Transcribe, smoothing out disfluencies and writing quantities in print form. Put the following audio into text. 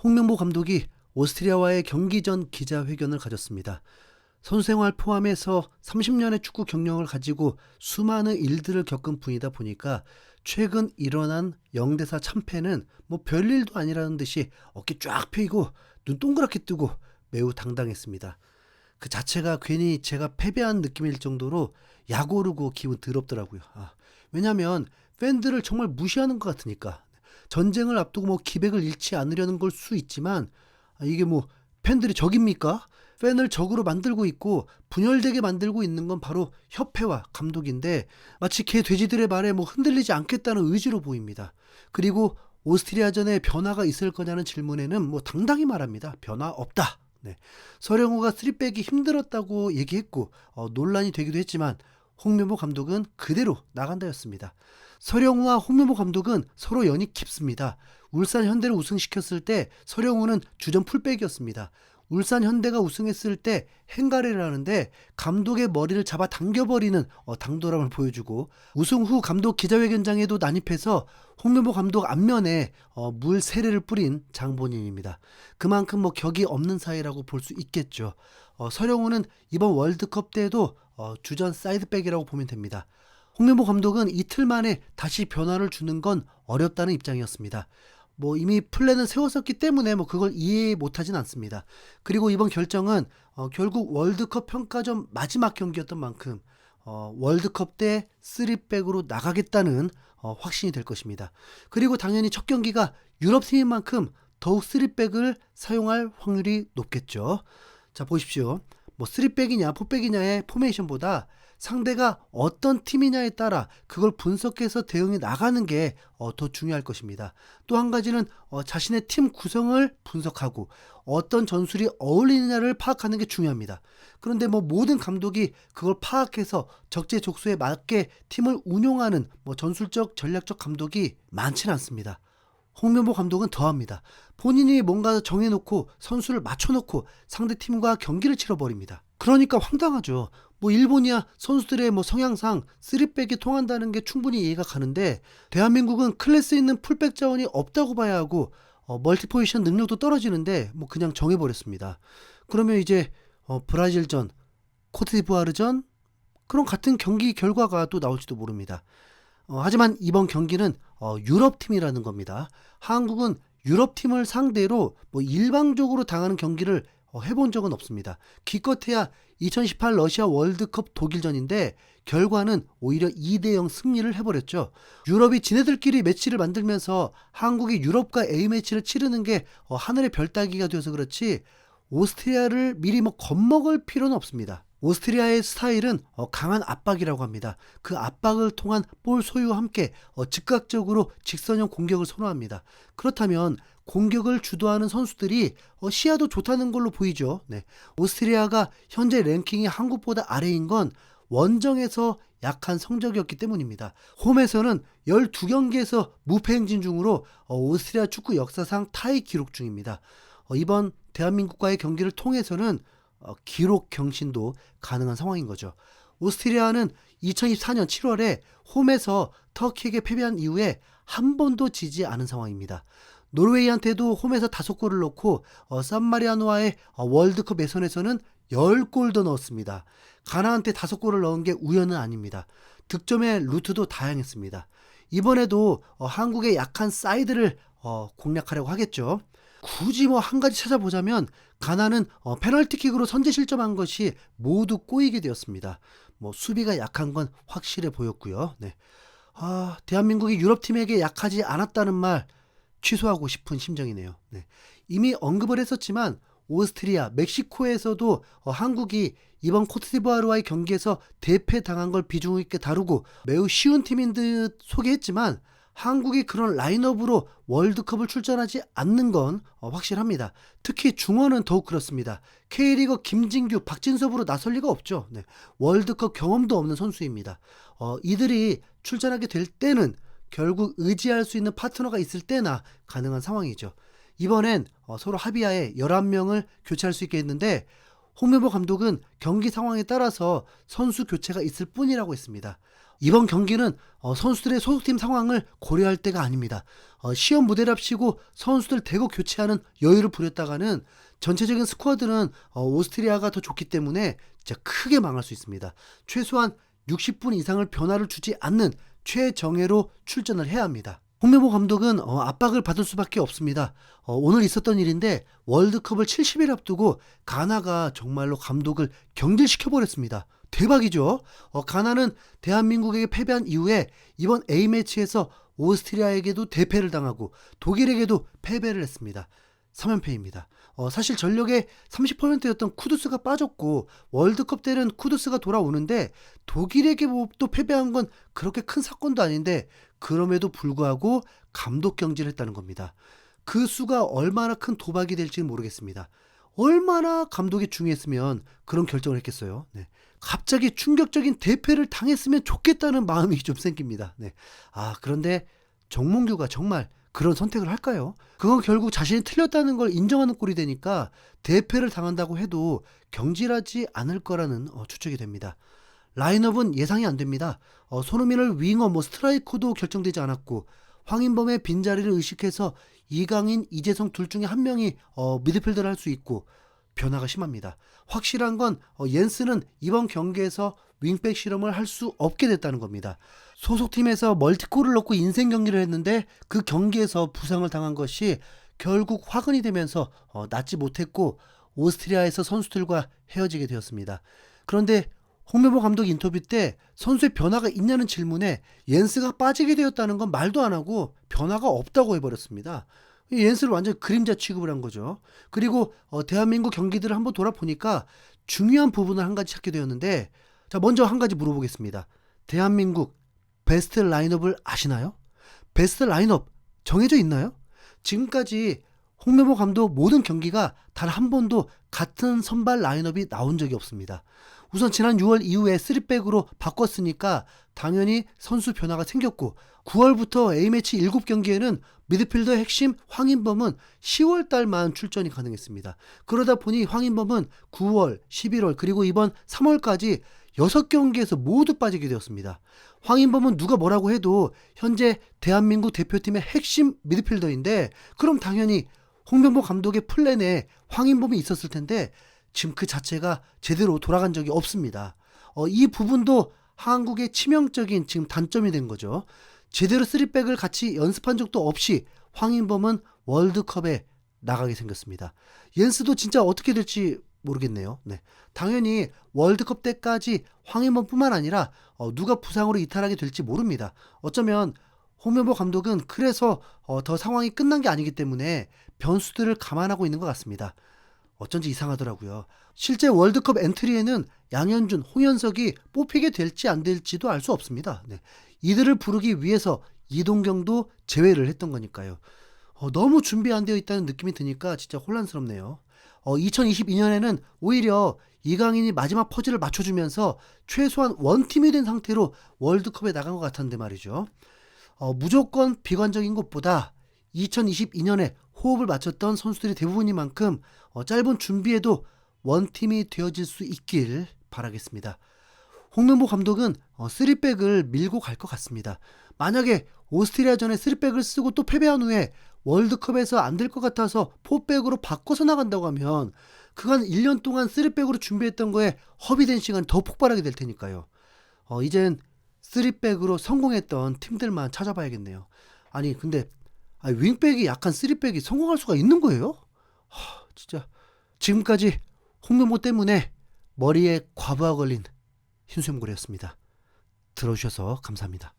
홍명보 감독이 오스트리아와의 경기 전 기자회견을 가졌습니다. 선수 생활 포함해서 30년의 축구 경력을 가지고 수많은 일들을 겪은 분이다 보니까 최근 일어난 0대4 참패는 뭐 별일도 아니라는 듯이 어깨 쫙 펴이고 눈 동그랗게 뜨고 매우 당당했습니다. 그 자체가 괜히 제가 패배한 느낌일 정도로 약 오르고 기분 더럽더라고요. 왜냐하면 팬들을 정말 무시하는 것 같으니까. 전쟁을 앞두고 뭐 기백을 잃지 않으려는 걸 수 있지만 이게 뭐 팬들이 적입니까? 팬을 적으로 만들고 있고 분열되게 만들고 있는 건 바로 협회와 감독인데 마치 개 돼지들의 말에 뭐 흔들리지 않겠다는 의지로 보입니다. 그리고 오스트리아전에 변화가 있을 거냐는 질문에는 뭐 당당히 말합니다. 변화 없다. 네. 서령우가 3백이 힘들었다고 얘기했고 논란이 되기도 했지만 홍명보 감독은 그대로 나간다였습니다. 서령우와 홍명보 감독은 서로 연이 깊습니다. 울산 현대를 우승시켰을 때 서령우는 주전 풀백이었습니다. 울산 현대가 우승했을 때 행가래를 하는데 감독의 머리를 잡아 당겨버리는 당돌함을 보여주고 우승 후 감독 기자회견장에도 난입해서 홍명보 감독 앞면에 물 세례를 뿌린 장본인입니다. 그만큼 뭐 격이 없는 사이라고 볼 수 있겠죠. 서령우는 이번 월드컵 때에도 주전 사이드백이라고 보면 됩니다. 홍명보 감독은 이틀 만에 다시 변화를 주는 건 어렵다는 입장이었습니다. 뭐 이미 플랜을 세웠었기 때문에 뭐 그걸 이해 못하진 않습니다. 그리고 이번 결정은 결국 월드컵 평가전 마지막 경기였던 만큼 월드컵 때 3백으로 나가겠다는 확신이 될 것입니다. 그리고 당연히 첫 경기가 유럽팀인 만큼 더욱 3백을 사용할 확률이 높겠죠. 자, 보십시오. 뭐 3백이냐 4백이냐의 포메이션보다 상대가 어떤 팀이냐에 따라 그걸 분석해서 대응해 나가는 게 더 중요할 것입니다. 또 한 가지는 자신의 팀 구성을 분석하고 어떤 전술이 어울리느냐를 파악하는 게 중요합니다. 그런데 뭐 모든 감독이 그걸 파악해서 적재적소에 맞게 팀을 운용하는 뭐 전술적 전략적 감독이 많지는 않습니다. 홍명보 감독은 더합니다. 본인이 뭔가 정해놓고 선수를 맞춰놓고 상대팀과 경기를 치러버립니다. 그러니까 황당하죠. 뭐 일본이야 선수들의 뭐 성향상 3백이 통한다는 게 충분히 이해가 가는데 대한민국은 클래스 있는 풀백 자원이 없다고 봐야 하고 멀티포지션 능력도 떨어지는데 뭐 그냥 정해버렸습니다. 그러면 이제 브라질전, 코트디부아르전 그런 같은 경기 결과가 또 나올지도 모릅니다. 하지만 이번 경기는 유럽팀이라는 겁니다. 한국은 유럽팀을 상대로 뭐 일방적으로 당하는 경기를 해본 적은 없습니다. 기껏해야 2018 러시아 월드컵 독일전인데 결과는 오히려 2대0 승리를 해버렸죠. 유럽이 지네들끼리 매치를 만들면서 한국이 유럽과 A매치를 치르는 게 하늘의 별 따기가 되어서 그렇지 오스트리아를 미리 뭐 겁먹을 필요는 없습니다. 오스트리아의 스타일은 강한 압박이라고 합니다. 그 압박을 통한 볼 소유와 함께 즉각적으로 직선형 공격을 선호합니다. 그렇다면 공격을 주도하는 선수들이 시야도 좋다는 걸로 보이죠. 네. 오스트리아가 현재 랭킹이 한국보다 아래인 건 원정에서 약한 성적이었기 때문입니다. 홈에서는 12경기에서 무패 행진 중으로 오스트리아 축구 역사상 타이 기록 중입니다. 이번 대한민국과의 경기를 통해서는 기록 경신도 가능한 상황인 거죠. 오스트리아는 2024년 7월에 홈에서 터키에게 패배한 이후에 한 번도 지지 않은 상황입니다. 노르웨이한테도 홈에서 5골을 넣고 산마리아노와의 월드컵 예선에서는 10골도 넣었습니다. 가나한테 5골을 넣은 게 우연은 아닙니다. 득점의 루트도 다양했습니다. 이번에도 한국의 약한 사이드를 공략하려고 하겠죠. 굳이 뭐 한 가지 찾아보자면 가나는 페널티킥으로 선제 실점한 것이 모두 꼬이게 되었습니다. 뭐 수비가 약한 건 확실해 보였고요. 네. 대한민국이 유럽팀에게 약하지 않았다는 말 취소하고 싶은 심정이네요. 네. 이미 언급을 했었지만 오스트리아, 멕시코에서도 한국이 이번 코트디부아르와의 경기에서 대패당한 걸 비중 있게 다루고 매우 쉬운 팀인 듯 소개했지만 한국이 그런 라인업으로 월드컵을 출전하지 않는 건 확실합니다. 특히 중원은 더욱 그렇습니다. K리거 김진규, 박진섭으로 나설 리가 없죠. 네. 월드컵 경험도 없는 선수입니다. 이들이 출전하게 될 때는 결국 의지할 수 있는 파트너가 있을 때나 가능한 상황이죠. 이번엔 서로 합의하에 11명을 교체할 수 있게 했는데 홍명보 감독은 경기 상황에 따라서 선수 교체가 있을 뿐이라고 했습니다. 이번 경기는 선수들의 소속팀 상황을 고려할 때가 아닙니다. 시험 무대랍시고 선수들 대거 교체하는 여유를 부렸다가는 전체적인 스쿼드는 오스트리아가 더 좋기 때문에 진짜 크게 망할 수 있습니다. 최소한 60분 이상을 변화를 주지 않는 최정예로 출전을 해야 합니다. 홍명보 감독은 압박을 받을 수밖에 없습니다. 오늘 있었던 일인데 월드컵을 70일 앞두고 가나가 정말로 감독을 경질시켜버렸습니다. 대박이죠. 가나는 대한민국에게 패배한 이후에 이번 A매치에서 오스트리아에게도 대패를 당하고 독일에게도 패배를 했습니다. 3연패입니다. 사실 전력의 30%였던 쿠두스가 빠졌고 월드컵 때는 쿠두스가 돌아오는데 독일에게 또 패배한 건 그렇게 큰 사건도 아닌데 그럼에도 불구하고 감독 경질을 했다는 겁니다. 그 수가 얼마나 큰 도박이 될지는 모르겠습니다. 얼마나 감독이 중요했으면 그런 결정을 했겠어요. 네. 갑자기 충격적인 대패를 당했으면 좋겠다는 마음이 좀 생깁니다. 네. 그런데 정몽규가 정말 그런 선택을 할까요? 그건 결국 자신이 틀렸다는 걸 인정하는 꼴이 되니까 대패를 당한다고 해도 경질하지 않을 거라는 추측이 됩니다. 라인업은 예상이 안 됩니다. 손흥민을 윙어 스트라이커도 결정되지 않았고 황인범의 빈자리를 의식해서 이강인, 이재성 둘 중에 한 명이 미드필더를 할 수 있고 변화가 심합니다. 확실한 건 옌스는 이번 경기에서 윙백 실험을 할 수 없게 됐다는 겁니다. 소속팀에서 멀티골을 넣고 인생 경기를 했는데 그 경기에서 부상을 당한 것이 결국 화근이 되면서 낫지 못했고 오스트리아에서 선수들과 헤어지게 되었습니다. 그런데 홍명보 감독 인터뷰 때 선수의 변화가 있냐는 질문에 옌스가 빠지게 되었다는 건 말도 안 하고 변화가 없다고 해버렸습니다. 옌스를 완전 그림자 취급을 한 거죠. 그리고 대한민국 경기들을 한번 돌아보니까 중요한 부분을 한 가지 찾게 되었는데 자, 먼저 한 가지 물어보겠습니다. 대한민국 베스트 라인업을 아시나요? 베스트 라인업 정해져 있나요? 지금까지 홍명보 감독 모든 경기가 단 한 번도 같은 선발 라인업이 나온 적이 없습니다. 우선 지난 6월 이후에 3백으로 바꿨으니까 당연히 선수 변화가 생겼고 9월부터 A매치 7경기에는 미드필더 핵심 황인범은 10월 달만 출전이 가능했습니다. 그러다 보니 황인범은 9월, 11월 그리고 이번 3월까지 6경기에서 모두 빠지게 되었습니다. 황인범은 누가 뭐라고 해도 현재 대한민국 대표팀의 핵심 미드필더인데 그럼 당연히 홍명보 감독의 플랜에 황인범이 있었을 텐데 지금 그 자체가 제대로 돌아간 적이 없습니다. 이 부분도 한국의 치명적인 지금 단점이 된 거죠. 제대로 3백을 같이 연습한 적도 없이 황인범은 월드컵에 나가게 생겼습니다. 옌스도 진짜 어떻게 될지 모르겠네요. 네. 당연히 월드컵 때까지 황인범뿐만 아니라 누가 부상으로 이탈하게 될지 모릅니다. 어쩌면 홍명보 감독은 그래서 더 상황이 끝난 게 아니기 때문에 변수들을 감안하고 있는 것 같습니다. 어쩐지 이상하더라고요. 실제 월드컵 엔트리에는 양현준, 홍현석이 뽑히게 될지 안 될지도 알 수 없습니다. 네. 이들을 부르기 위해서 이동경도 제외를 했던 거니까요. 너무 준비 안 되어 있다는 느낌이 드니까 진짜 혼란스럽네요. 2022년에는 오히려 이강인이 마지막 퍼즐을 맞춰주면서 최소한 원팀이 된 상태로 월드컵에 나간 것 같았는데 말이죠. 무조건 비관적인 것보다 2022년에 호흡을 맞췄던 선수들이 대부분인 만큼 짧은 준비에도 원팀이 되어질 수 있길 바라겠습니다. 홍명보 감독은 3백을 밀고 갈 것 같습니다. 만약에 오스트리아전에 3백을 쓰고 또 패배한 후에 월드컵에서 안 될 것 같아서 4백으로 바꿔서 나간다고 하면 그간 1년 동안 3백으로 준비했던 거에 허비된 시간이 더 폭발하게 될 테니까요. 이젠 3백으로 성공했던 팀들만 찾아봐야겠네요. 아니 근데 윙백이 약한 3백이 성공할 수가 있는 거예요? 진짜 지금까지 홍명보 때문에 머리에 과부하 걸린 흰수염고래였습니다. 들어주셔서 감사합니다.